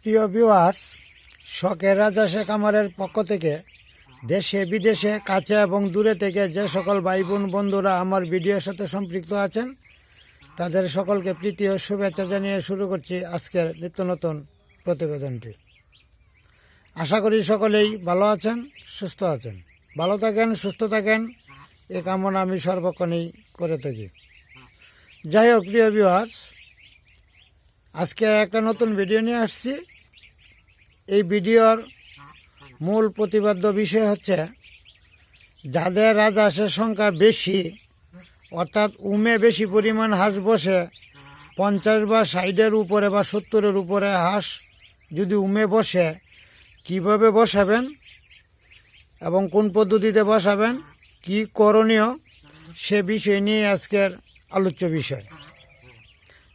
প্রিয় ভিউয়ার্স, শখের রাজা শেখ আমারের পক্ষ থেকে দেশে বিদেশে কাছে এবং দূরে থেকে যে সকল ভাই বোন বন্ধুরা আমার ভিডিওর সাথে সম্পৃক্ত আছেন তাদের সকলকে প্রীতি ও শুভেচ্ছা জানিয়ে শুরু করছি আজকের নিত্য নতুন প্রতিবেদনটি। আশা করি সকলেই ভালো আছেন, সুস্থ আছেন। ভালো থাকেন, সুস্থ থাকেন, এ কামনা আমি সর্বক্ষণেই করে থাকি। যাই হোক প্রিয় ভিউয়ার্স, আজকে একটা নতুন ভিডিও নিয়ে আসছি। এই ভিডিওর মূল প্রতিপাদ্য বিষয় হচ্ছে যাদের রাজহাঁসের সংখ্যা বেশি, অর্থাৎ উমে বেশি পরিমাণ হাঁস বসে, 50 বা 60-এর উপরে বা 70-এর উপরে হাঁস যদি উমে বসে, কিভাবে বসাবেন এবং কোন পদ্ধতিতে বসাবেন, কি করণীয়, সে বিষয় নিয়ে আজকের আলোচ্য বিষয়।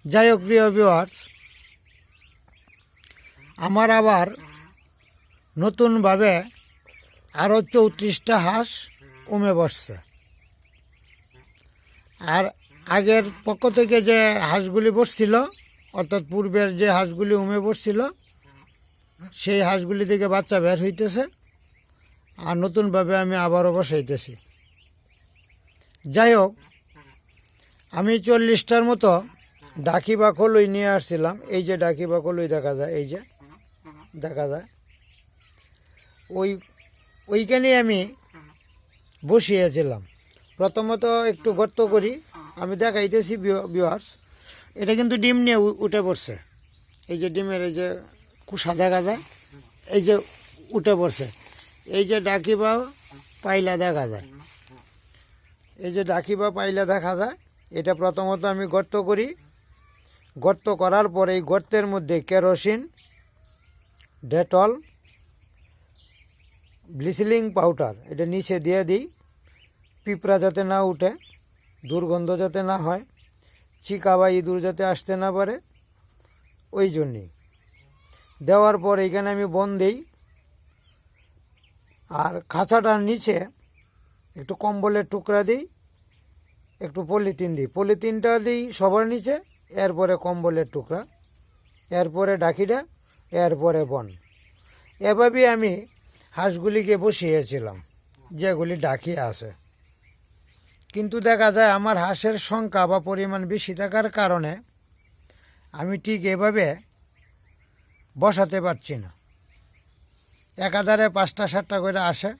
যাই হোক প্রিয় ভিউয়ার্স, আমার আবার নতুনভাবে আরও 34টা হাঁস উমে বসছে। আর আগের পক্ষ থেকে যে হাঁসগুলি বসছিল, অর্থাৎ পূর্বের যে হাঁসগুলি উমে বসছিল, সেই হাঁসগুলি থেকে বাচ্চা বের হইতেছে আর নতুনভাবে আমি আবারও বসাইতেছি। যাই হোক, আমি 40টার মতো ডাকি বা কলই নিয়ে আসছিলাম। এই যে ডাকি বা কলই দেখা যায়, এই যে দেখা যায়, ওইখানে আমি বসিয়েছিলাম। প্রথমত একটু গর্ত করি, আমি দেখাইতেছি ভিউয়ার্স। এটা কিন্তু ডিম নিয়ে উঠে পড়ছে। এই যে ডিমের এই যে কুসা দেখা যায়, এই যে উঠে পড়ছে। এই যে ডাকি বা পাইলা দেখা যায়, এই যে ডাকি বা পাইলা দেখা যায়। এটা প্রথমত আমি গর্ত করি। গর্ত করার পর এই গর্তের মধ্যে কেরোসিন, ডেটল, ব্লিচিং পাউডার এটা নিচে দিয়ে দিই, পিঁপড়া যাতে না উঠে, দুর্গন্ধ যাতে না হয়, চিকা বা ইঁদুর যাতে আসতে না পারে, ওই জন্যেই। দেওয়ার পর এইখানে আমি বন দিই। আর খাঁচাটার নিচে একটু কম্বলের টুকরা দিই, একটু পলিথিন দিই। পলিথিনটা দিই সবার নিচে, এরপরে কম্বলের টুকরা, এরপরে ডাকিটা, এরপরে বন। এভাবেই আমি হাঁসগুলিকে বসিয়েছিলাম যেগুলি ডাকি আছে। কিন্তু দেখা যায় আমার হাঁসের সংখ্যা বা পরিমাণ বেশি থাকার কারণে আমি ঠিক এভাবে বসাতে পারছি না। একাধারে 5টা 7টা করে আসে,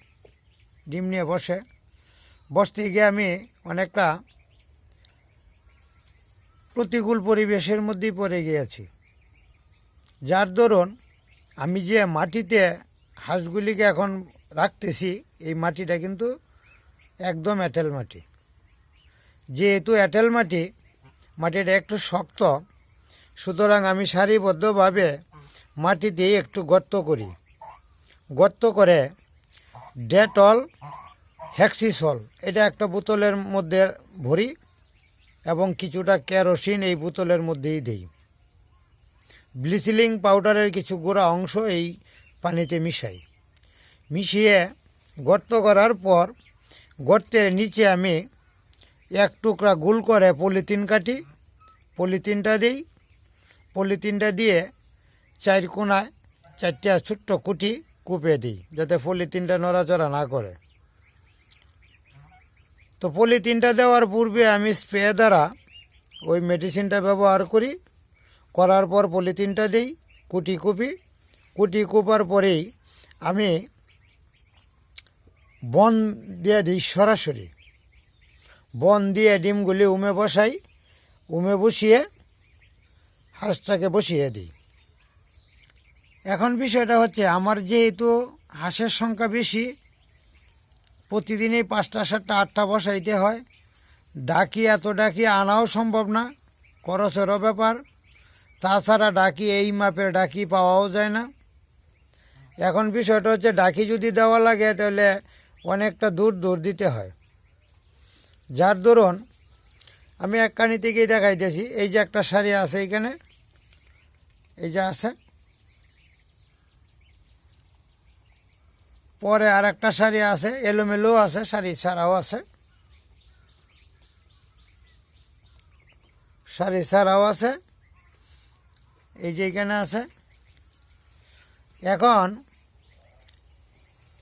ডিম নিয়ে বসে। বসতে গিয়ে আমি অনেকটা প্রতিকূল পরিবেশের মধ্যেই পড়ে গিয়েছি। যার দরুন আমি যে মাটিতে হাঁসগুলিকে এখন রাখতেছি, এই মাটিটা কিন্তু একদম এঁটেল মাটি। যেহেতু এঁটেল মাটি, মাটিটা একটু শক্ত, সুতরাং আমি সারিবদ্ধভাবে মাটিতে একটু গর্ত করি। গর্ত করে ডেটল, হেক্সিসল এটা একটা বোতলের মধ্যে ভরি এবং কিছুটা কেরোসিন এই বোতলের মধ্যেই দিই। ব্লিচিং পাউডারের কিছু গুঁড়া অংশ এই পানিতে মিশাই। মিশিয়ে গর্ত করার পর গর্তের নিচে আমি এক টুকরা গোল করে পলিথিন কাটি, পলিথিনটা দিই। পলিথিনটা দিয়ে 4 কোণায় 4টা ছোট্ট কুটি কুপে দিই, যাতে পলিথিনটা নড়াচড়া না করে। তো পলিথিনটা দেওয়ার পূর্বে আমি স্প্রে দ্বারা ওই মেডিসিনটা ব্যবহার করি। করার পর পলিথিনটা দিই, কুটি কুপি। কুটি কুপার পরেই আমি বন দিয়ে দিই সরাসরি। বন দিয়ে ডিমগুলি উমে বসাই। উমে বসিয়ে হাঁসটাকে বসিয়ে দিই। এখন বিষয়টা হচ্ছে, আমার যেহেতু হাঁসের সংখ্যা বেশি, প্রতিদিনই 5টা 7টা 8টা বসাইতে হয়। এত ডাকি আনাও সম্ভব না, খরচেরও ব্যাপার। তাছাড়া ডাকি এই মাপের ডাকি পাওয়াও যায় না। এখন বিষয়টা হচ্ছে, ডাকি যদি দেওয়া লাগে তাহলে অনেকটা দূর দূর দিতে হয়। যার দরুন আমি একখানি থেকেই দেখাইতেছি। এই যে একটা সারি আছে এইখানে, এই যে আছে, পরে আর একটা সারি আছে, এলোমেলো আছে, সারি ছাড়াও আছে, সারি ছাড়াও আছে, এই যে এখানে আছে। এখন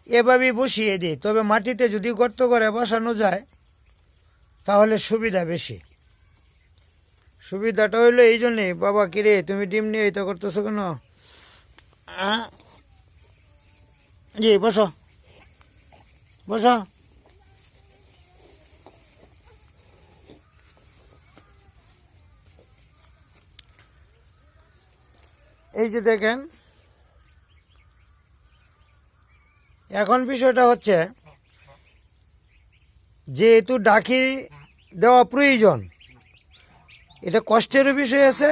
এভাবেই বসিয়ে দিই, তবে মাটিতে যদি গর্ত করে বসানো যায় তাহলে সুবিধা বেশি। সুবিধাটা হইলো এই জন্যে, বাবা কিরে তুমি ডিম নিয়ে এটা করতেছো কেন? জি বসো বসো। এই যে দেখেন, এখন বিষয়টা হচ্ছে যেহেতু ডাকি দেওয়া প্রয়োজন, এটা কষ্টেরও বিষয় আছে